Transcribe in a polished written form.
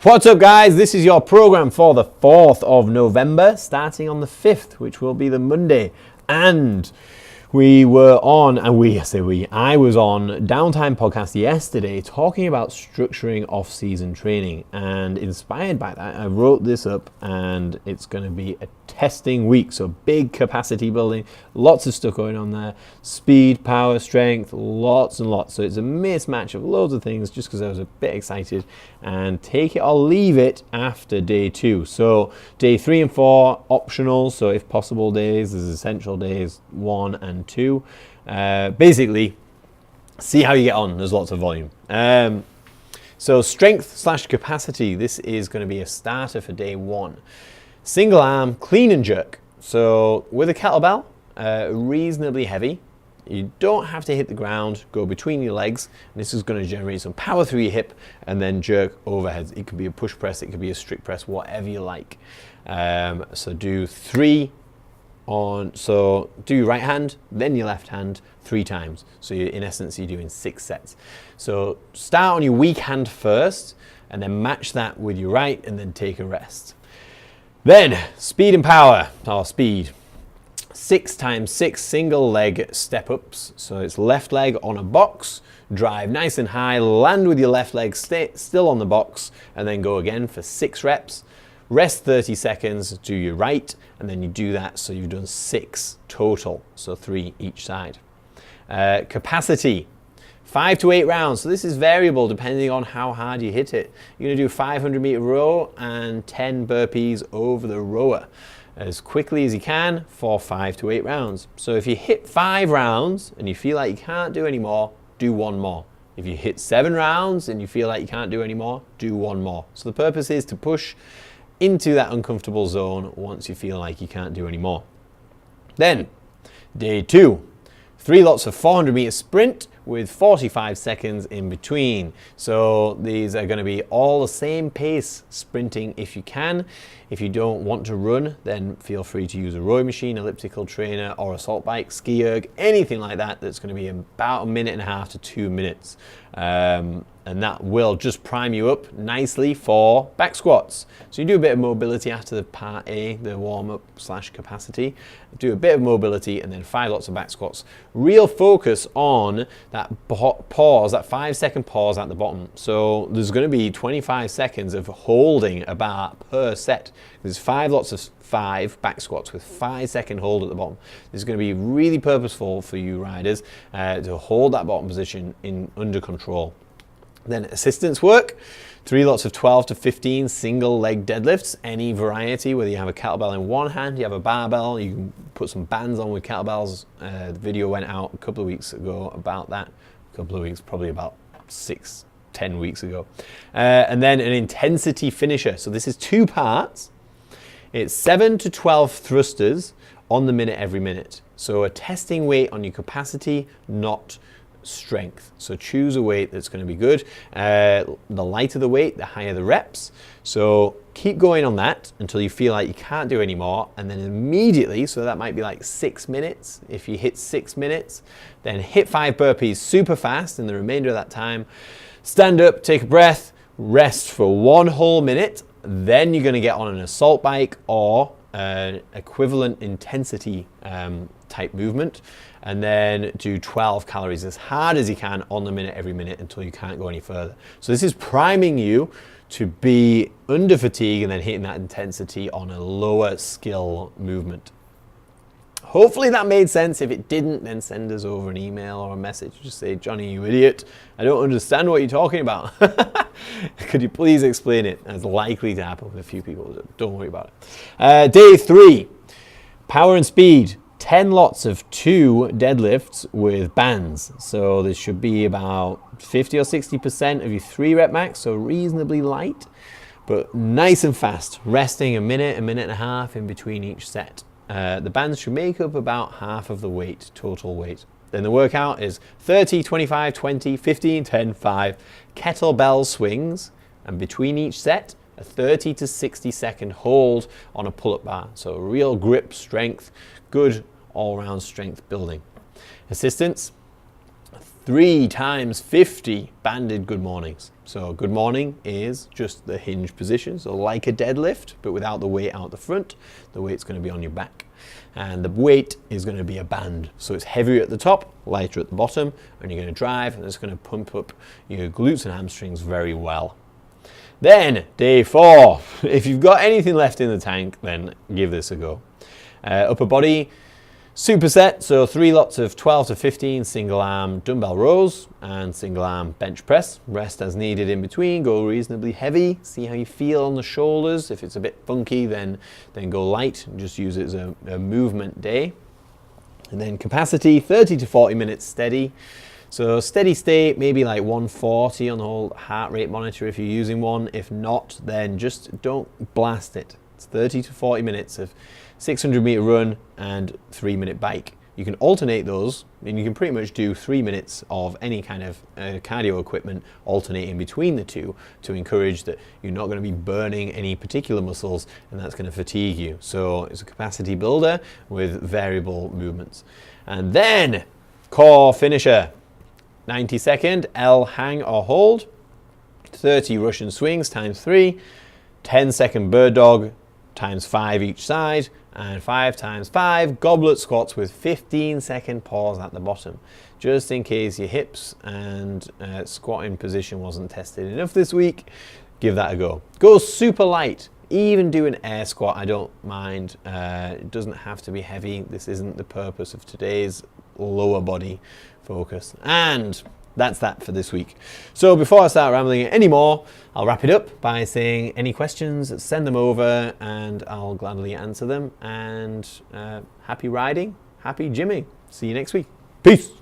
What's up, guys? This is your program for the 4th of November, starting on the 5th, which will be the Monday. And I was on Downtime Podcast yesterday talking about structuring off-season training, and inspired by that, I wrote this up, and it's going to be a testing week. So big capacity building, lots of stuff going on there, speed, power, strength, lots and lots. So it's a mismatch of loads of things just because I was a bit excited, and take it or leave it after day 2. So day 3 and 4 optional, so if possible days, there's essential days 1 and 2. Basically, see how you get on. There's lots of volume. So strength / capacity, this is going to be a starter for day 1. Single arm, clean and jerk. So with a kettlebell, reasonably heavy. You don't have to hit the ground, go between your legs. And this is going to generate some power through your hip, and then jerk overheads. It could be a push press, it could be a strict press, whatever you like. So do 3 on, so do your right hand, then your left hand 3 times. So in essence, you're doing 6 sets. So start on your weak hand first, and then match that with your right, and then take a rest. Then speed and power, or speed. 6 times 6 single leg step ups. So it's left leg on a box, drive nice and high, land with your left leg still on the box, and then go again for 6 reps. Rest 30 seconds, do your right, and then you do that, so you've done 6 total, so 3 each side. Capacity, 5 to 8 rounds. So this is variable depending on how hard you hit it. You're going to do 500 meter row and 10 burpees over the rower as quickly as you can for 5 to 8 rounds. So if you hit 5 rounds and you feel like you can't do any more, do 1 more. If you hit 7 rounds and you feel like you can't do any more, do 1 more. So the purpose is to push into that uncomfortable zone once you feel like you can't do any more. Then, day 2, 3 lots of 400 meter sprint with 45 seconds in between. So these are going to be all the same pace sprinting if you can. If you don't want to run, then feel free to use a rowing machine, elliptical trainer, or assault bike, ski erg, anything like that. That's going to be about 1.5 to 2 minutes. And that will just prime you up nicely for back squats. So you do a bit of mobility after the part A, the warm-up / capacity. Do a bit of mobility and then 5 lots of back squats. Real focus on that pause, that 5-second pause at the bottom. So there's going to be 25 seconds of holding a bar per set. There's 5 lots of 5 back squats with 5-second hold at the bottom. This is going to be really purposeful for you riders to hold that bottom position under control. Then assistance work, 3 lots of 12 to 15 single leg deadlifts, any variety, whether you have a kettlebell in one hand, you have a barbell, you can put some bands on with kettlebells. The video went out a couple of weeks ago about that. A couple of weeks, probably about 6-10 weeks ago. And then an intensity finisher. So this is 2 parts. It's 7 to 12 thrusters on the minute every minute. So a testing weight on your capacity, not strength. So choose a weight that's going to be good. The lighter the weight, the higher the reps. So keep going on that until you feel like you can't do any more, and then immediately, so that might be like 6 minutes. If you hit 6 minutes, then hit 5 burpees super fast in the remainder of that time. Stand up, take a breath, rest for 1 whole minute. Then you're going to get on an assault bike or an equivalent intensity type movement, and then do 12 calories as hard as you can on the minute every minute until you can't go any further. So this is priming you to be under fatigue and then hitting that intensity on a lower skill movement. Hopefully that made sense. If it didn't, then send us over an email or a message. Just say, Johnny, you idiot, I don't understand what you're talking about. Could you please explain it? That's likely to happen with a few people. Don't worry about it. Day 3, power and speed. 10 lots of 2 deadlifts with bands. So this should be about 50 or 60% of your 3 rep max, so reasonably light, but nice and fast. Resting a minute and a half in between each set. The bands should make up about half of the weight, total weight. Then the workout is 30, 25, 20, 15, 10, 5 kettlebell swings, and between each set, a 30 to 60 second hold on a pull-up bar. So real grip strength, good all-round strength building. Assistance, 3 times 50 banded good mornings. So good morning is just the hinge position, so like a deadlift, but without the weight out the front. The weight's going to be on your back. And the weight is going to be a band. So it's heavier at the top, lighter at the bottom, and you're going to drive, and it's going to pump up your glutes and hamstrings very well. Then, day 4. If you've got anything left in the tank, then give this a go. Upper body superset, so 3 lots of 12 to 15 single arm dumbbell rows and single arm bench press. Rest as needed in between, go reasonably heavy, see how you feel on the shoulders. If it's a bit funky, then go light, and just use it as a movement day. And then capacity, 30 to 40 minutes steady. So steady state, maybe like 140 on the whole heart rate monitor if you're using one. If not, then just don't blast it. It's 30 to 40 minutes of 600 meter run and 3-minute bike. You can alternate those, and you can pretty much do 3 minutes of any kind of cardio equipment alternating between the two to encourage that you're not going to be burning any particular muscles, and that's going to fatigue you. So it's a capacity builder with variable movements. And then core finisher, 90-second L hang or hold, 30 Russian swings times 3, 10-second bird dog times 5 each side, and 5 times 5 goblet squats with 15-second pause at the bottom, just in case your hips and squatting position wasn't tested enough this week. Give that a go. Go super light. Even do an air squat, I don't mind. It doesn't have to be heavy. This isn't the purpose of today's lower body focus. And that's that for this week. So before I start rambling anymore, I'll wrap it up by saying any questions, send them over and I'll gladly answer them. And happy riding, happy gymming. See you next week. Peace.